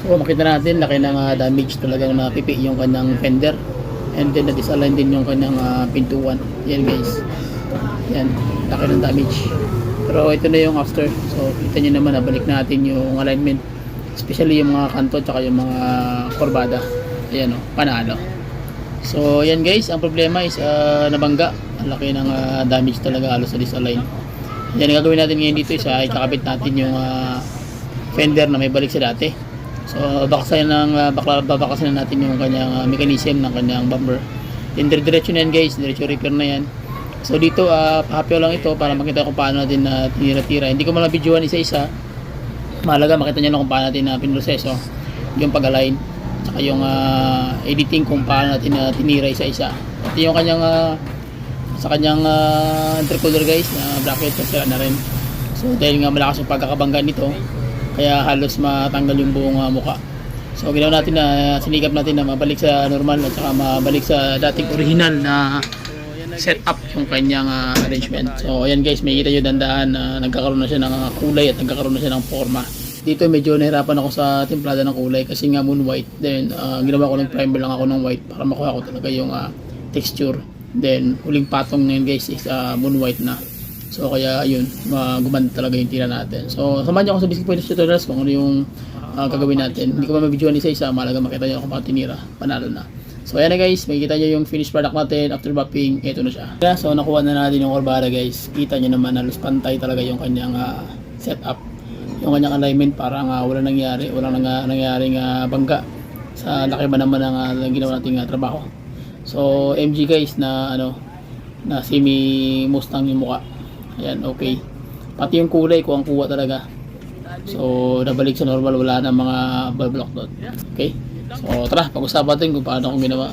So makita natin laki ng damage talagang napipi yung kanyang fender, and then na-disalign din yung kanyang pintuan. Yan guys, yan, laki ng damage. Pero ito na yung after. So kita nyo naman, nabalik natin yung alignment, especially yung mga kanto tsaka yung mga kurbada. Ayan o, panalo. So yan guys, ang problema is nabangga. Ang laki ng damage talaga halos sa disalign. Yan ang gagawin natin ngayon dito is ikakabit natin yung fender na may balik sa dati. So babakasan natin yung kanyang mechanism ng kanyang bumper. Then diretso na yan guys, diretso repair na yan. So dito pahapyaw lang ito para makita kung paano natin tinira-tira. Hindi ko malabidyoan isa-isa. Mahalaga makita nyo lang kung paano natin pinroseso yung pag-align, saka yung editing kung paano natin tinira isa-isa. At yung kanyang sa kanyang intercooler guys na bracket, sira na rin. So dahil nga malakas yung pagkakabangga nito, kaya halos matanggal yung buong mukha. So ginawa natin na sinikap natin na mabalik sa normal at saka mabalik sa dating original na setup yung kanyang arrangement. So ayan guys, may kita nyo dandaan na nagkakaroon na siya ng kulay at nagkakaroon na siya ng forma. Dito medyo nahirapan ako sa timplada ng kulay kasi nga moon white. Then ginawa ko ng primer lang ako ng white para makuha ko talaga yung texture. Then huling patong na yun guys is moon white na. So kaya ayun, gumanda talaga yung tira natin. So samahan niyo ako sa Biscuit Pointers Tutorials kung ano yung gagawin natin. Hindi ko ma-videoan isa-isa, mahalaga makita niyo kung paano tinira. Panalo na. So ayan na guys, makikita nyo yung finished product natin after buffing. Ito na siya. So nakuha na natin yung kurbada guys. Kita nyo naman halos pantay talaga yung kanyang setup. Yung kanyang alignment parang wala nangyari. Walang nangyaring bangga sa laki ba naman ng ginawa nating trabaho. So MG guys na na semi Mustang yung mukha. Ayan, okay. Pati yung kulay ko ang kuha talaga. So nabalik sa normal, wala na mga ball block dot. Okay. So tara, pag-usapan natin kung paano kong ginawa.